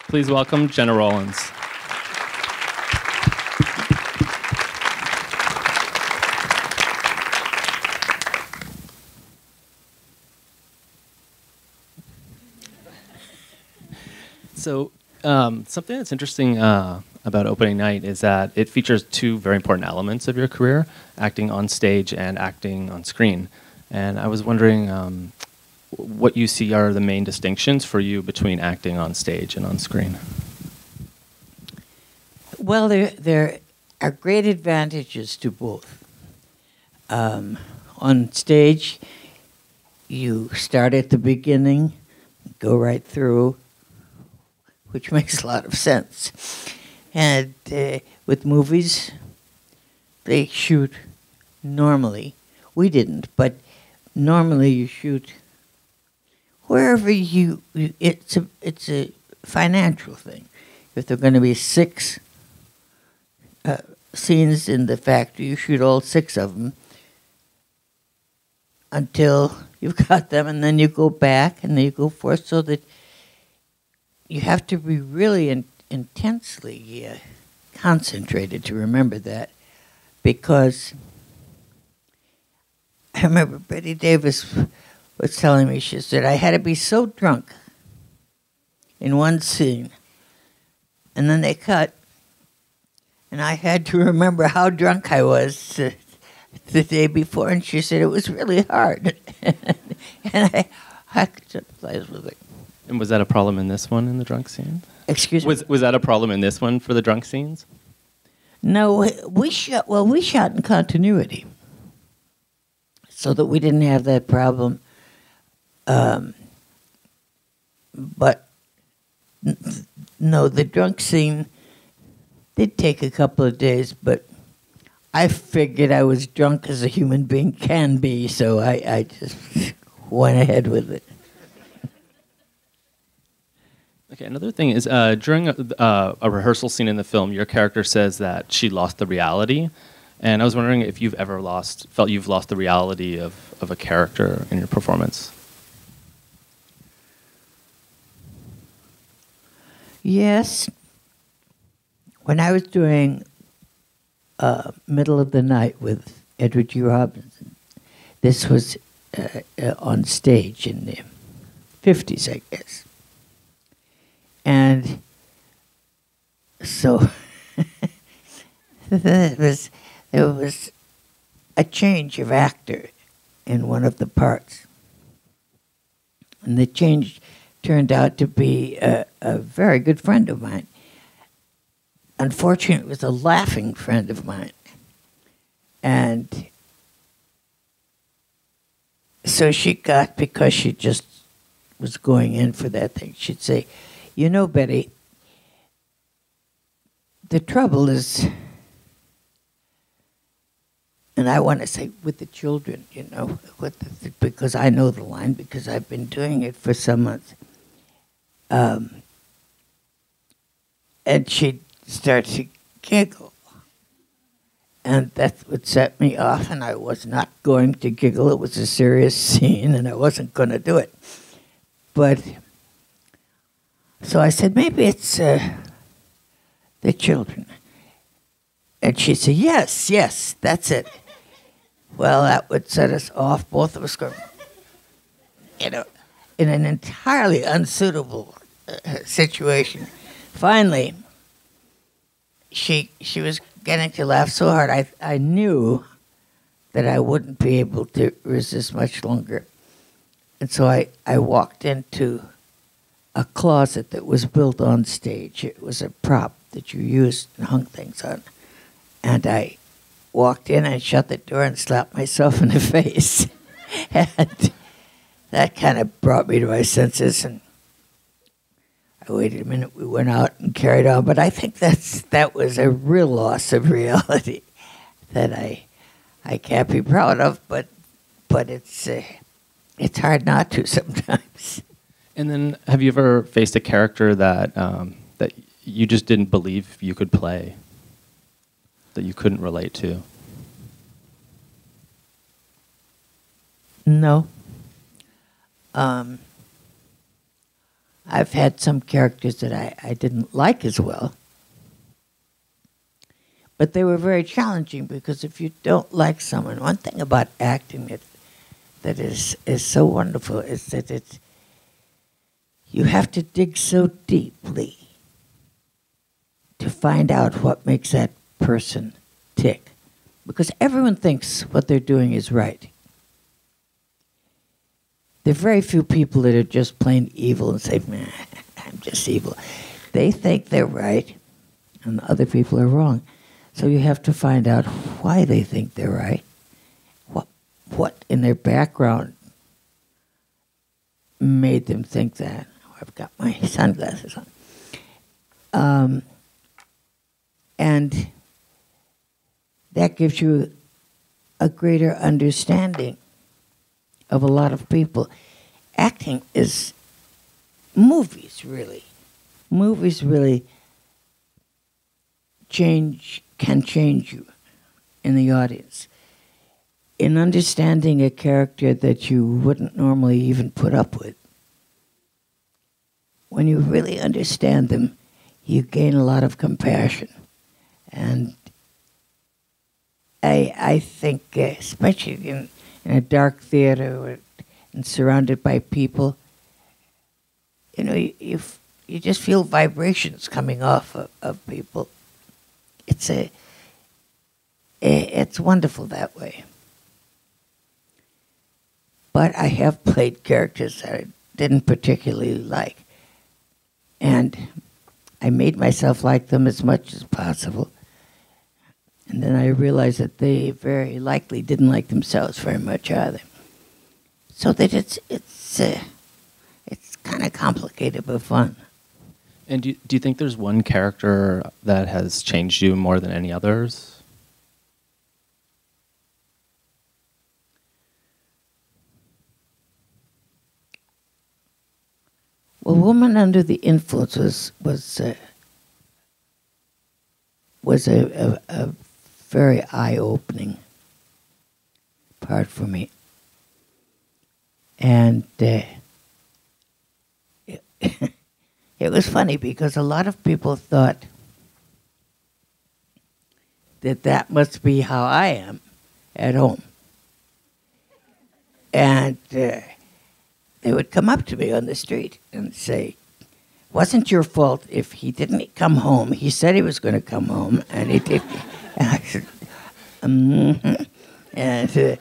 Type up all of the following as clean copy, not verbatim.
Please welcome Gena Rowlands. So something that's interesting about opening night is that it features two very important elements of your career, acting on stage and acting on screen. And I was wondering what you see are the main distinctions for you between acting on stage and on screen. Well, there are great advantages to both. On stage, you start at the beginning, go right through, which makes a lot of sense. And with movies, they shoot normally. We didn't, but normally you shoot wherever it's a financial thing. If there are going to be 6 scenes in the factory, you shoot all 6 of them until you've got them, and then you go back and then you go forth, so that you have to be really intensely concentrated to remember that, because I remember Betty Davis was telling me, she said, I had to be so drunk in one scene, and then they cut, and I had to remember how drunk I was the day before, and she said it was really hard. And I could sympathize with it. And was that a problem in this one, in the drunk scene? Excuse me? Was that a problem in this one for the drunk scenes? No, we shot in continuity, so that we didn't have that problem. But no, the drunk scene did take a couple of days, but I figured I was drunk as a human being can be, so I just went ahead with it. Okay, another thing is during a rehearsal scene in the film, your character says that she lost the reality, and I was wondering if you've ever felt you've lost the reality of a character in your performance. Yes. When I was doing Middle of the Night with Edward G. Robinson, this was on stage in the 50s, I guess. And so there was a change of actor in one of the parts. And the change turned out to be a very good friend of mine. Unfortunately, it was a laughing friend of mine. And so she got, because she just was going in for that thing, she'd say, you know, Betty, the trouble is, and I want to say with the children, you know, because I know the line, because I've been doing it for some months. And she'd start to giggle. And that's what set me off, and I was not going to giggle. It was a serious scene, and I wasn't going to do it. But so I said, maybe it's the children. And she said, yes, that's it. Well, that would set us off, both of us going, you know, in an entirely unsuitable situation. Finally, she was getting to laugh so hard, I knew that I wouldn't be able to resist much longer. And so I walked into a closet that was built on stage. It was a prop that you used and hung things on. And I walked in and shut the door and slapped myself in the face. And that kind of brought me to my senses. And I waited a minute, we went out and carried on. But I think that was a real loss of reality that I can't be proud of, but it's hard not to sometimes. And then, have you ever faced a character that that you just didn't believe you could play, that you couldn't relate to? No. I've had some characters that I didn't like as well. But they were very challenging because if you don't like someone, one thing about acting that is so wonderful is that you have to dig so deeply to find out what makes that person tick. Because everyone thinks what they're doing is right. There are very few people that are just plain evil and say, man, I'm just evil. They think they're right and the other people are wrong. So you have to find out why they think they're right, what in their background made them think that. Oh, I've got my sunglasses on. And that gives you a greater understanding of a lot of people. Acting is movies, really. Movies really can change you in the audience. In understanding a character that you wouldn't normally even put up with, when you really understand them, you gain a lot of compassion. And I think, especially in a dark theater and surrounded by people, you know, you just feel vibrations coming off of people. It's wonderful that way. But I have played characters that I didn't particularly like. And I made myself like them as much as possible. And then I realized that they very likely didn't like themselves very much either. So that it's kind of complicated but fun. And do you think there's one character that has changed you more than any others? Well, Woman Under the Influence was a very eye-opening part for me. And it was funny because a lot of people thought that must be how I am at home. And they would come up to me on the street and say, wasn't your fault if he didn't come home. He said he was going to come home, and he did. And I said, And so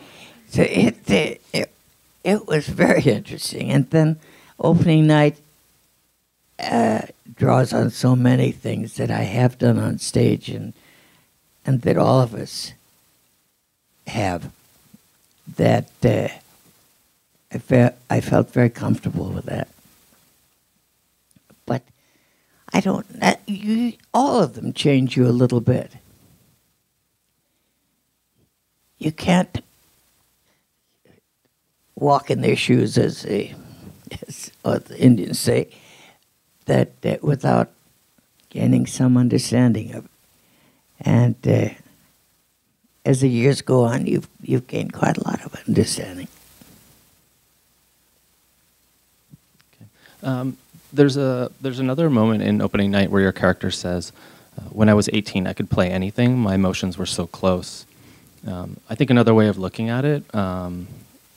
it was very interesting. And then opening night draws on so many things that I have done on stage and that all of us have, that I felt very comfortable with that. But I don't. All of them change you a little bit. You can't walk in their shoes, as the Indians say, that without gaining some understanding of it. And as the years go on, you've gained quite a lot of understanding. There's another moment in opening night where your character says, when I was 18, I could play anything. My emotions were so close. I think another way of looking at it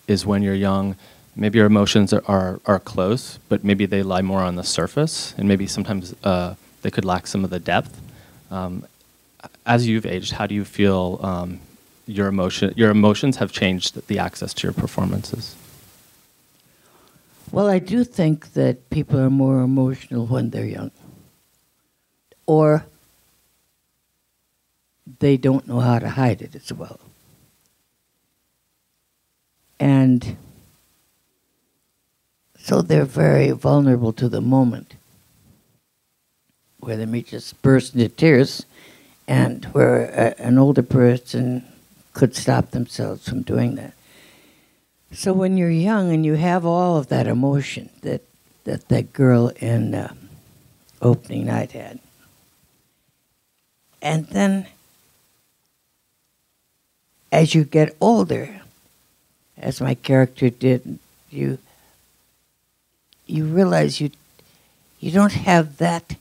is when you're young, maybe your emotions are close, but maybe they lie more on the surface, and maybe sometimes they could lack some of the depth. As you've aged, how do you feel your emotions have changed the access to your performances? Well, I do think that people are more emotional when they're young. Or they don't know how to hide it as well. And so they're very vulnerable to the moment, where they may just burst into tears, and where an older person could stop themselves from doing that. So when you're young and you have all of that emotion that girl in opening night had, and then as you get older, as my character did, you realize you don't have that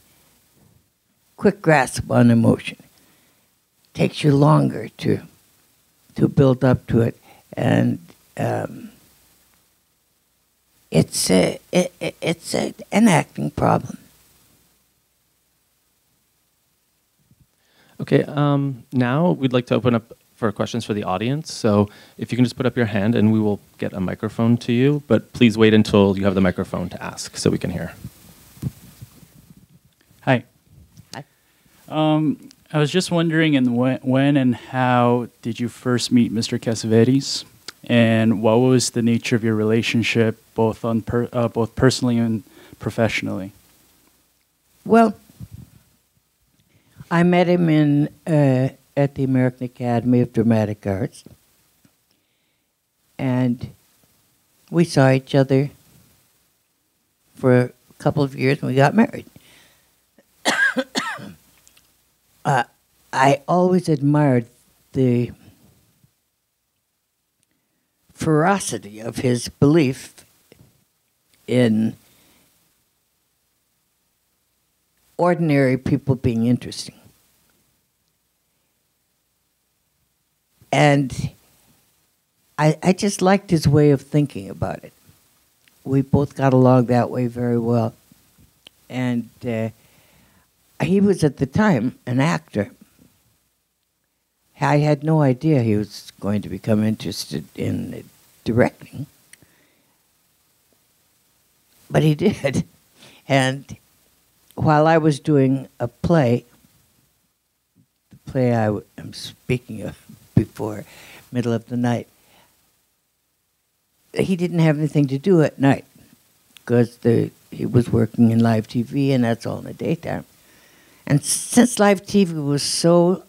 quick grasp on emotion. It takes you longer to build up to it, and it's an acting problem. Okay, now we'd like to open up for questions for the audience. So if you can just put up your hand and we will get a microphone to you, but please wait until you have the microphone to ask so we can hear. Hi. Hi. I was just wondering, when and how did you first meet Mr. Cassavetes, and what was the nature of your relationship, both both personally and professionally? Well, I met him at the American Academy of Dramatic Arts, and we saw each other for a couple of years, and we got married. I always admired the ferocity of his belief in ordinary people being interesting. And I just liked his way of thinking about it. We both got along that way very well. And he was at the time an actor. I had no idea he was going to become interested in directing. But he did. And while I was doing a play, the play I'm speaking of before, middle of the night, he didn't have anything to do at night because he was working in live TV, and that's all in the daytime. And since live TV was so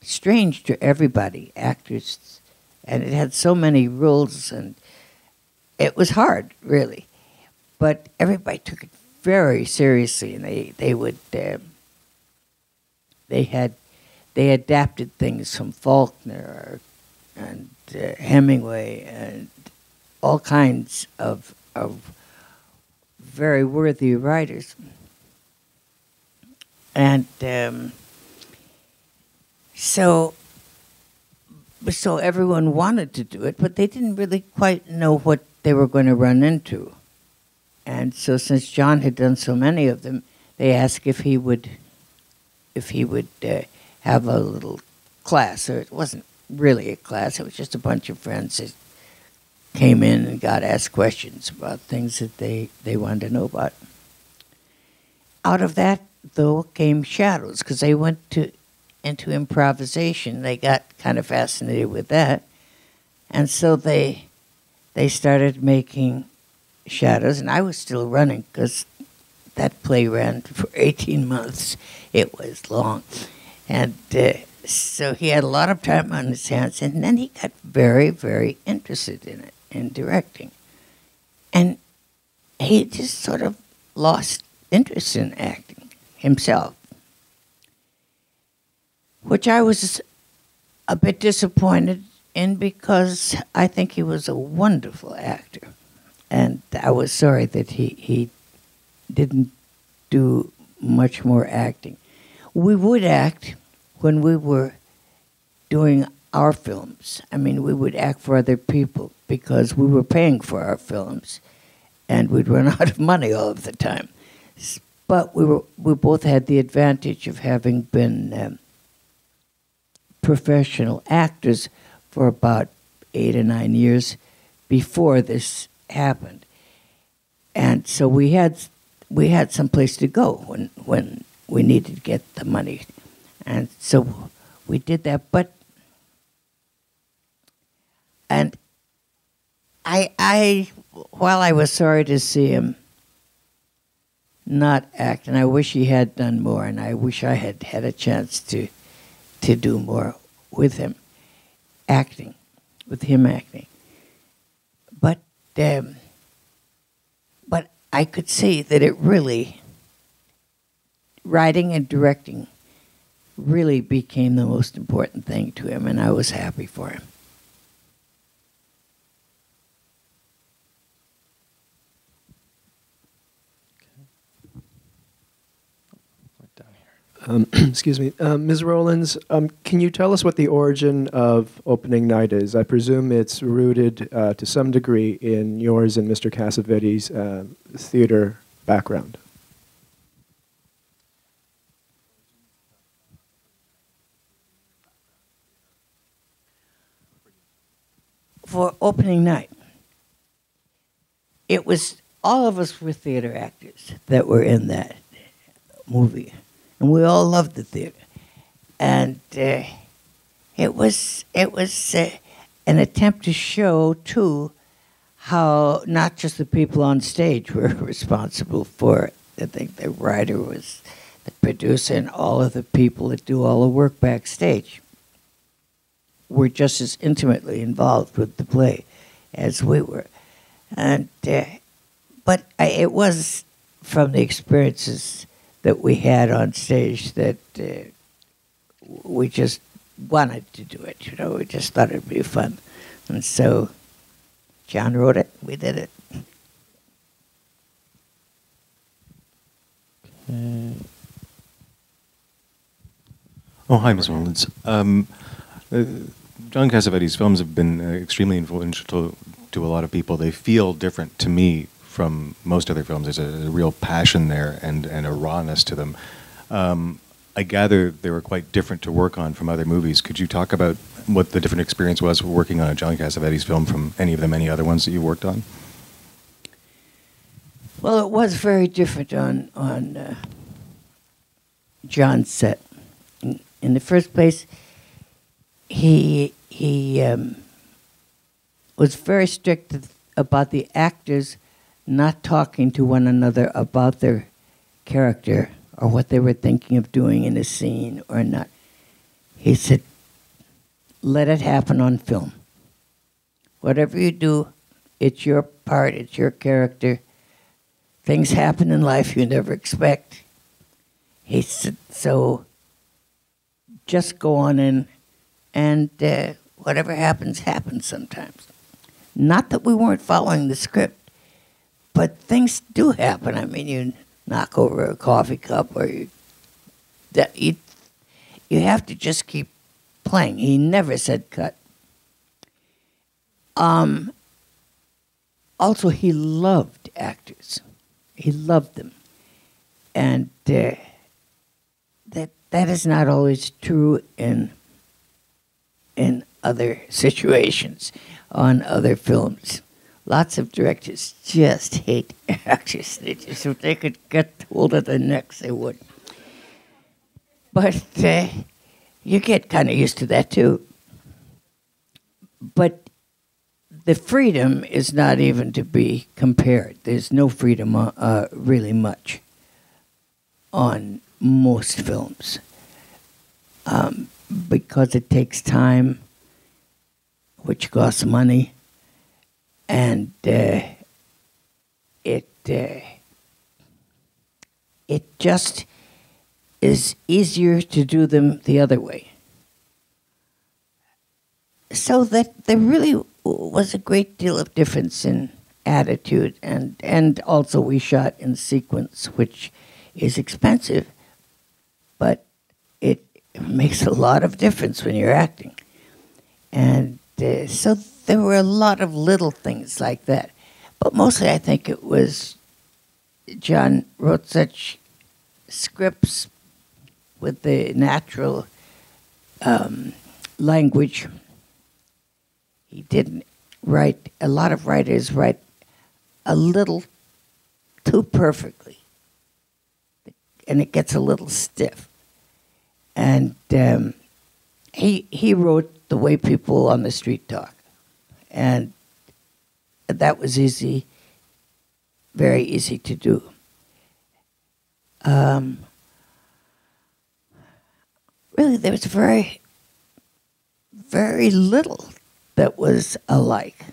strange to everybody, actors, and it had so many rules, and it was hard, really. But everybody took it very seriously, and they adapted things from Faulkner and Hemingway and all kinds of very worthy writers. And so everyone wanted to do it, but they didn't really quite know what they were going to run into. And so since John had done so many of them, they asked if he would have a little class. Or it wasn't really a class, it was just a bunch of friends that came in and got asked questions about things that they wanted to know about. Out of that, though, came shadows, because they went into improvisation. They got kind of fascinated with that. And so they started making shadows, and I was still running because that play ran for 18 months. It was long. And so he had a lot of time on his hands, and then he got very, very interested in it, in directing. And he just sort of lost interest in acting himself, which I was a bit disappointed in because I think he was a wonderful actor. And I was sorry that he didn't do much more acting. We would act when we were doing our films. I mean, we would act for other people because we were paying for our films, and we'd run out of money all of the time. But we both had the advantage of having been professional actors for about 8 or 9 years before this happened, and so we had some place to go when we needed to get the money, and so we did that. But I while I was sorry to see him not act, and I wish he had done more, and I wish I had had a chance to do more with him acting. But I could see that it really, writing and directing really became the most important thing to him, and I was happy for him. Excuse me. Ms. Rowlands, can you tell us what the origin of opening night is? I presume it's rooted to some degree in yours and Mr. Cassavetes' theater background. For opening night, it was, all of us were theater actors that were in that movie. And we all loved the theater. And it was an attempt to show, too, how not just the people on stage were responsible for it. I think the writer was the producer, and all of the people that do all the work backstage were just as intimately involved with the play as we were. And but it was from the experiences that we had on stage that we just wanted to do it. You know, we just thought it'd be fun. And so John wrote it, we did it. Oh, hi, Ms. Rowlands. John Cassavetes' films have been extremely influential to a lot of people. They feel different to me from most other films. There's a real passion there and a rawness to them. I gather they were quite different to work on from other movies. Could you talk about what the different experience was working on a John Cassavetes film from any of the many other ones that you worked on? Well, it was very different on John's set. In the first place, he was very strict about the actors not talking to one another about their character or what they were thinking of doing in a scene or not. He said, let it happen on film. Whatever you do, it's your part, it's your character. Things happen in life you never expect. He said, so just go on in, and whatever happens, happens sometimes. Not that we weren't following the script, but things do happen. I mean, you knock over a coffee cup, or you have to just keep playing. He never said cut. Also, he loved actors. He loved them. And that is not always true in other situations, on other films. Lots of directors just hate actors. If they could get hold of their necks, they would. But you get kind of used to that, too. But the freedom is not even to be compared. There's no freedom really much on most films because it takes time, which costs money, and it just is easier to do them the other way. So that there really was a great deal of difference in attitude, and also we shot in sequence, which is expensive, but it makes a lot of difference when you're acting. And so there were a lot of little things like that. But mostly I think it was John wrote such scripts with the natural language. He didn't write, a lot of writers write a little too perfectly. And it gets a little stiff. And he wrote the way people on the street talk. And that was easy, very easy to do. Really, there was very, very little that was alike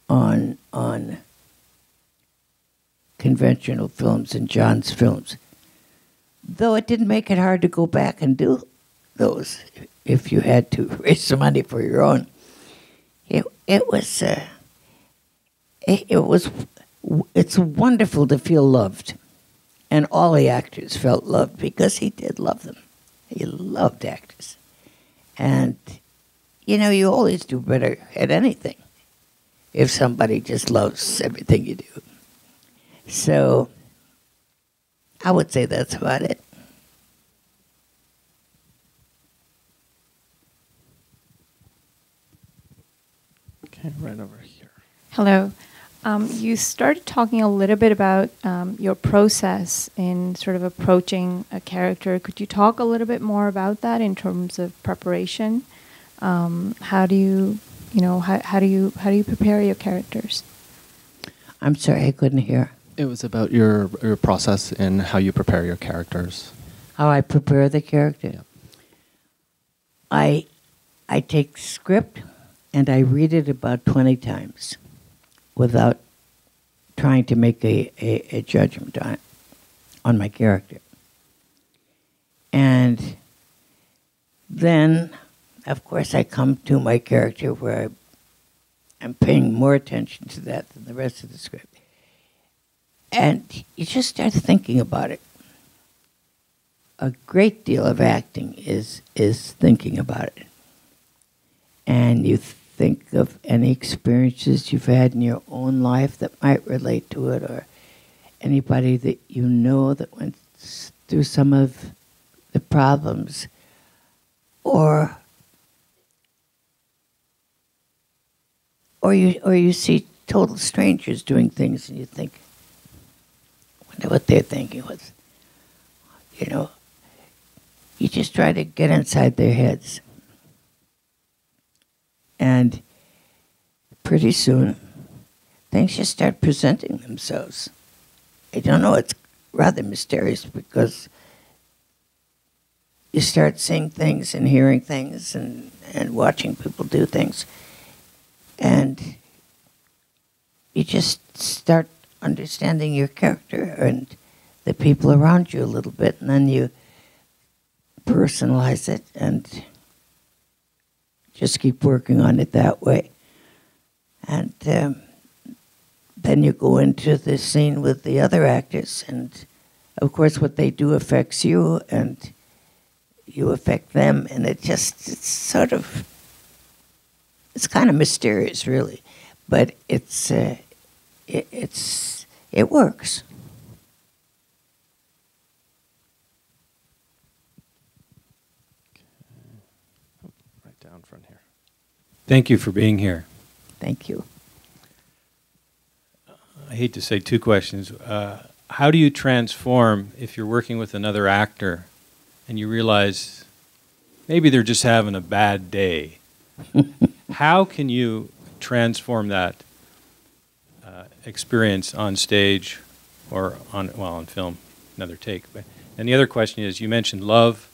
on conventional films and John's films. Though it didn't make it hard to go back and do those if you had to raise some money for your own. It's wonderful to feel loved. And all the actors felt loved because he did love them. He loved actors. And, you know, you always do better at anything if somebody just loves everything you do. So I would say that's about it. Okay, right over here. Hello. You started talking a little bit about your process in sort of approaching a character. Could you talk a little bit more about that in terms of preparation? How do you prepare your characters? I'm sorry, I couldn't hear. It was about your process in how you prepare your characters. How I prepare the character? Yeah. I take script and I read it about 20 times without trying to make a judgment on my character. And then, of course, I come to my character where I'm paying more attention to that than the rest of the script. And you just start thinking about it. A great deal of acting is thinking about it. And you think of any experiences you've had in your own life that might relate to it, or anybody that you know that went through some of the problems, or you see total strangers doing things and you think, I wonder what they're thinking. You know, you just try to get inside their heads. And pretty soon, things just start presenting themselves. I don't know, it's rather mysterious because you start seeing things and hearing things and watching people do things. And you just start understanding your character and the people around you a little bit, and then you personalize it and just keep working on it that way. And then you go into the scene with the other actors, and of course what they do affects you, and you affect them, and it's kind of mysterious, really, but it works. Right down front here. Thank you for being here. Thank you. I hate to say two questions. How do you transform if you're working with another actor and you realize maybe they're just having a bad day? How can you transform that experience on stage or on film? Another take. And the other question is, you mentioned love.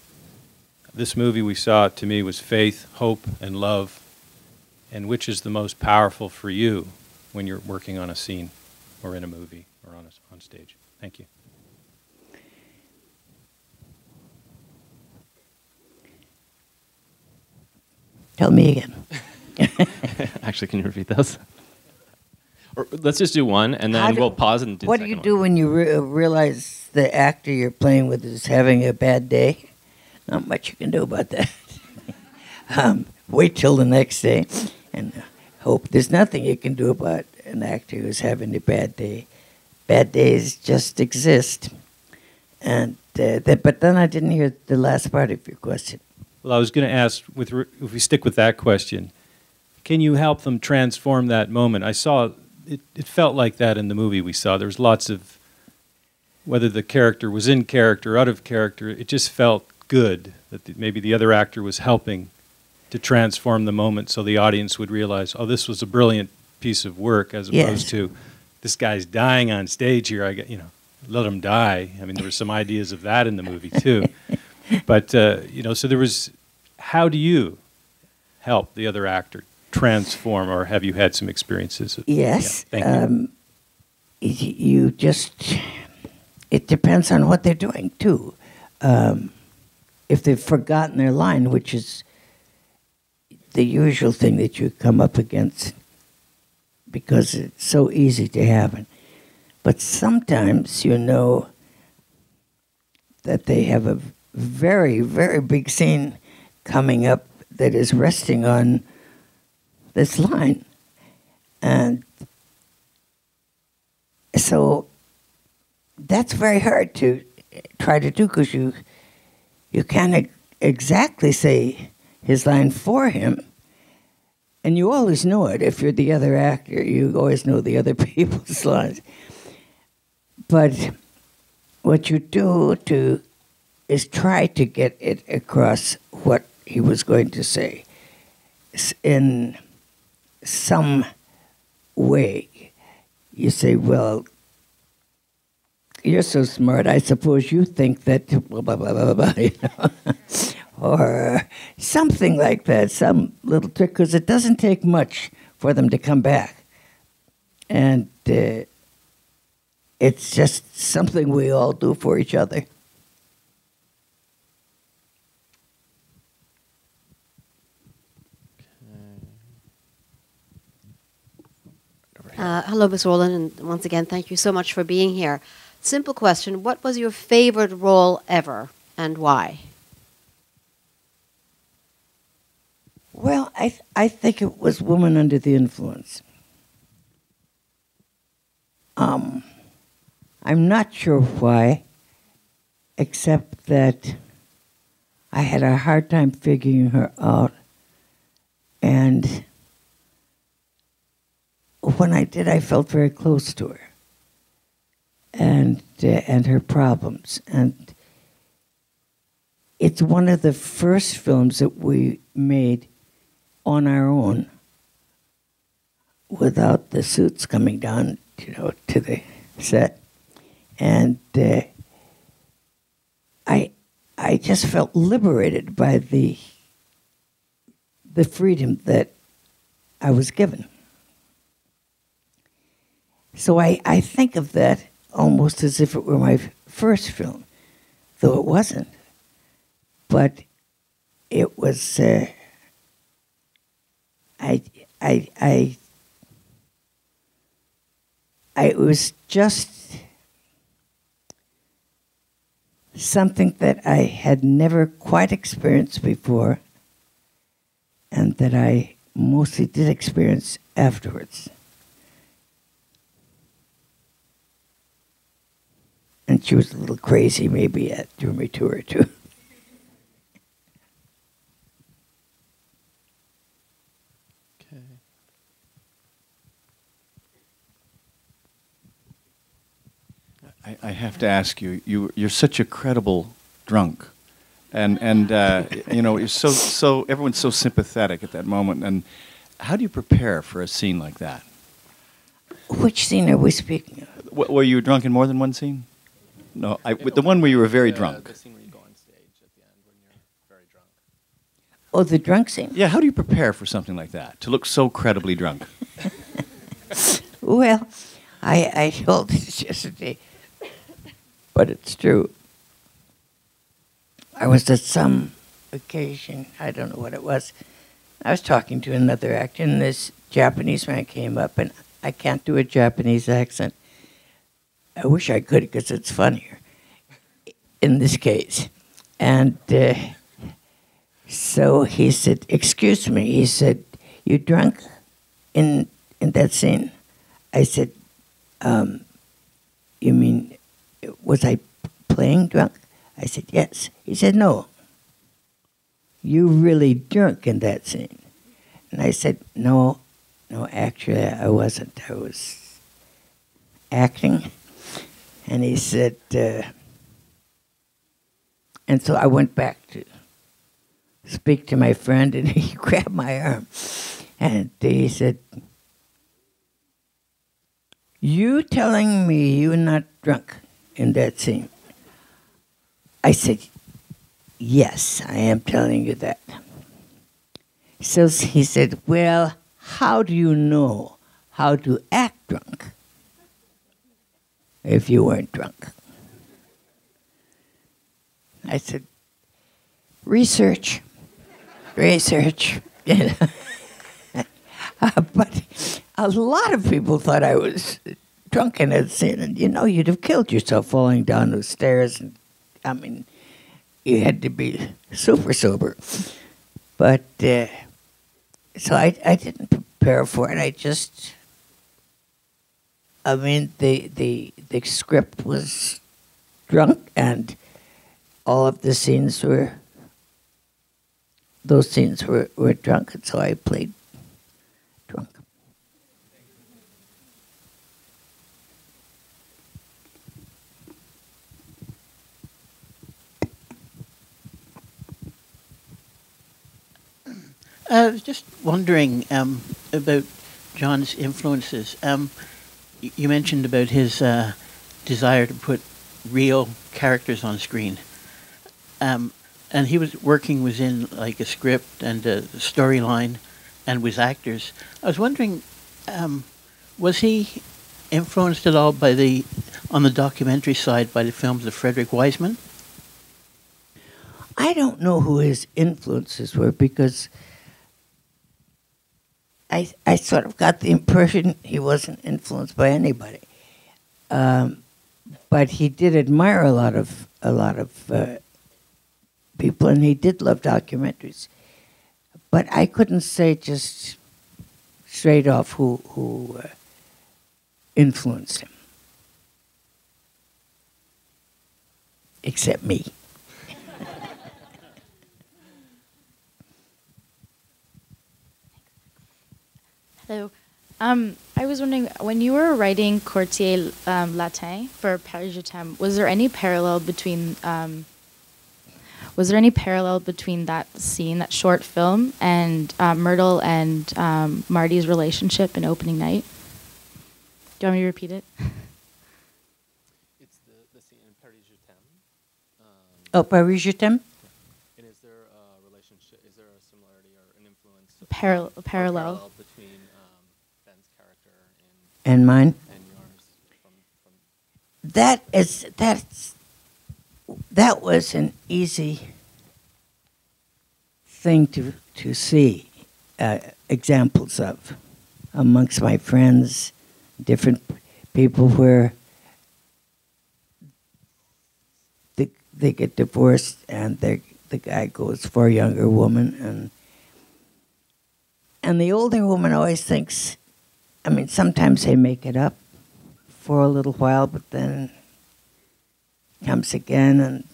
This movie we saw, to me, was faith, hope, and love. And which is the most powerful for you when you're working on a scene or in a movie or on stage? Thank you. Tell me again. Actually, can you repeat those? Or let's just do one, and then we'll pause and do the What do you do when you realize the actor you're playing with is having a bad day? Not much you can do about that. Wait till the next day and hope. There's nothing you can do about an actor who's having a bad day. Bad days just exist. And but then I didn't hear the last part of your question. Well, I was going to ask, if we stick with that question, can you help them transform that moment? I saw, it felt like that in the movie we saw. There was lots of, whether the character was in character, out of character, it just felt good that maybe the other actor was helping to transform the moment so the audience would realize, oh, this was a brilliant piece of work, as opposed to, this guy's dying on stage here, let him die. I mean, there were some ideas of that in the movie too. But, so there was, how do you help the other actor transform, or have you had some experiences? Yes. Yeah, thank you. You just, it depends on what they're doing too. If they've forgotten their line, which is the usual thing that you come up against because it's so easy to happen. But sometimes, that they have a very, very big scene coming up that is resting on this line. And so that's very hard to try to do, because you can't exactly say his line for him. And you always know it. If you're the other actor, you always know the other people's lines. But what you do is try to get it across what he was going to say in some way. You say, well, you're so smart, I suppose you think that blah, blah, blah, blah, blah, you know? Or something like that, some little trick, because it doesn't take much for them to come back. And it's just something we all do for each other. Hello, Ms. Rowland, and once again, thank you so much for being here. Simple question, what was your favorite role ever, and why? Well, I think it was Woman Under the Influence. I'm not sure why, except that I had a hard time figuring her out, and when I did, I felt very close to her and her problems. And it's one of the first films that we made on our own, without the suits coming down, you know, to the set. And I just felt liberated by the freedom that I was given. So I think of that almost as if it were my first film, though it wasn't. But it was, it was just something that I had never quite experienced before, and that I mostly did experience afterwards. And she was a little crazy, maybe it drew me to her too. I have to ask you, you're such a credible drunk, and you know, you're so everyone's so sympathetic at that moment. And how do you prepare for a scene like that? Which scene are we speaking of? Were you drunk in more than one scene? No, the one where you were very drunk. The scene where you go on stage at the end when you're very drunk. Oh, the drunk scene? Yeah, how do you prepare for something like that, to look so credibly drunk? Well, I told this yesterday, but it's true. I was at some occasion, I don't know what it was. I was talking to another actor, and this Japanese man came up, and I can't do a Japanese accent. I wish I could, because it's funnier in this case. And so he said, "Excuse me," he said, "You drunk in that scene?" I said, "You mean, was I playing drunk?" I said, "Yes." He said, "No, you really drunk in that scene." And I said, No, actually I wasn't. I was acting." And he said, and so I went back to speak to my friend, and he grabbed my arm. And he said, "You telling me you're not drunk in that scene?" I said, "Yes, I am telling you that." So he said, "Well, how do you know how to act drunk if you weren't drunk?" I said, research. You know. But a lot of people thought I was drunk in that scene, and you know, you'd have killed yourself falling down those stairs. And I mean, you had to be super sober. But, so I didn't prepare for it. The script was drunk, and all of the scenes were drunk, and so I played drunk. I was just wondering about John's influences. You mentioned about his desire to put real characters on screen. And he was working within like a script and a storyline and with actors. I was wondering, was he influenced at all on the documentary side by the films of Frederick Wiseman? I don't know who his influences were, because I sort of got the impression he wasn't influenced by anybody. But he did admire a lot of people, and he did love documentaries. But I couldn't say just straight off who influenced him, except me. Hello. I was wondering, when you were writing Quartier Latin for Paris Je t'aime, was there any parallel between that scene, that short film, and Myrtle and Marty's relationship in opening night? Do you want me to repeat it? It's the scene in Paris Je t'aime. Oh, Paris Je t'aime? And is there a relationship, is there a similarity or an influence? Parallel between Ben's character and mine? And yours? That was an easy thing to see examples of amongst my friends, different people where they get divorced and the guy goes for a younger woman, and the older woman always thinks, I mean, sometimes they make it up for a little while, but then comes again, and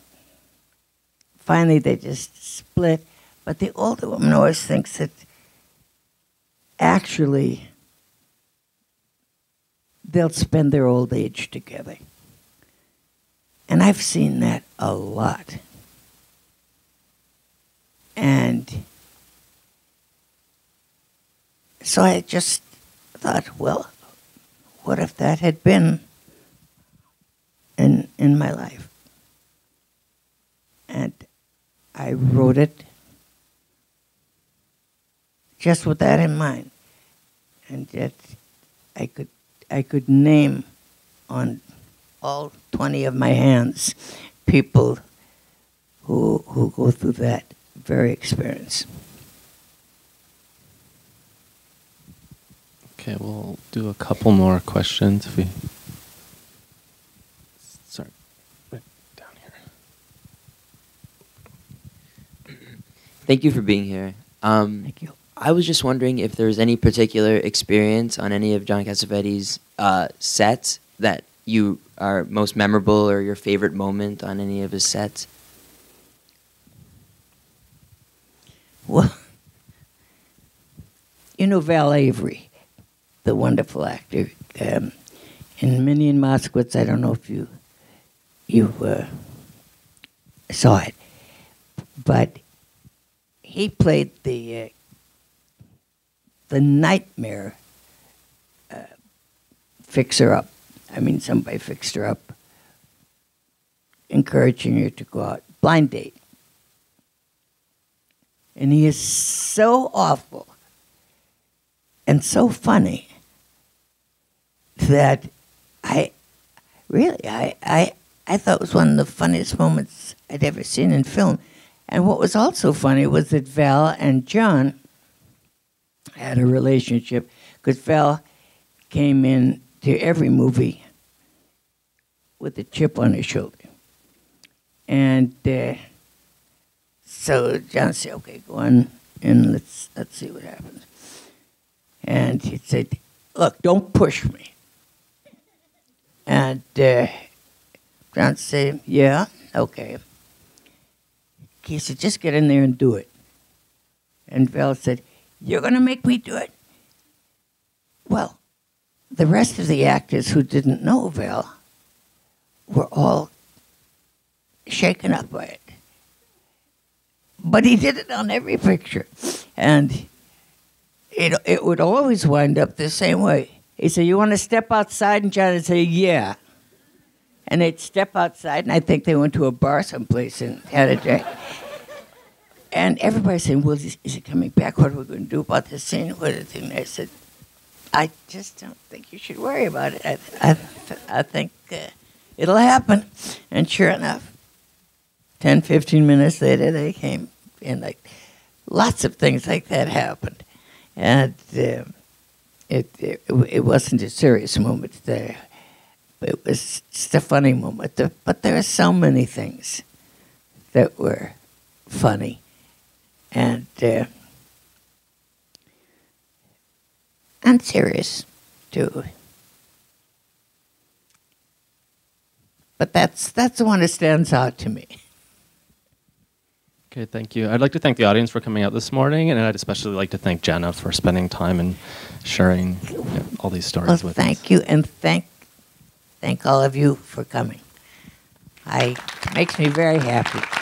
finally they just split. But the older woman always thinks that actually they'll spend their old age together. And I've seen that a lot. And so I just thought, well, what if that had been in my life? And I wrote it just with that in mind. And yet I could name on all 20 of my hands people who go through that very experience. Okay, we'll do a couple more questions. If we start right down here. Thank you for being here. Thank you. I was just wondering if there was any particular experience on any of John Cassavetes' sets that you are most memorable, or your favorite moment on any of his sets. Well, you know Val Avery, the wonderful actor, in Minnie and Moskowitz. I don't know if you saw it, but he played the nightmare fixer-up. I mean, somebody fixed her up, encouraging her to go out, blind date. And he is so awful and so funny that I thought it was one of the funniest moments I'd ever seen in film. And what was also funny was that Val and John had a relationship, because Val came in to every movie with a chip on his shoulder. And so John said, okay, go on and let's see what happens. And he said, look, don't push me. And John said, yeah, okay. He said, just get in there and do it. And Val said, you're going to make me do it? Well, the rest of the actors who didn't know Val were all shaken up by it. But he did it on every picture. And it would always wind up the same way. He said, you want to step outside? And John would say, yeah. And they'd step outside, and I think they went to a bar someplace and had a drink. And everybody's saying, well, is he coming back? What are we going to do about this scene? What is it? And I said, I just don't think you should worry about it. I think it'll happen. And sure enough, 10, 15 minutes later, they came. And like lots of things like that happened. And it wasn't a serious moment there. It was just a funny moment. But there are so many things that were funny. And serious, too. But that's the one that stands out to me. Okay, thank you. I'd like to thank the audience for coming out this morning, and I'd especially like to thank Gena for spending time and sharing all these stories with us. Thank you, and thank all of you for coming. It makes me very happy.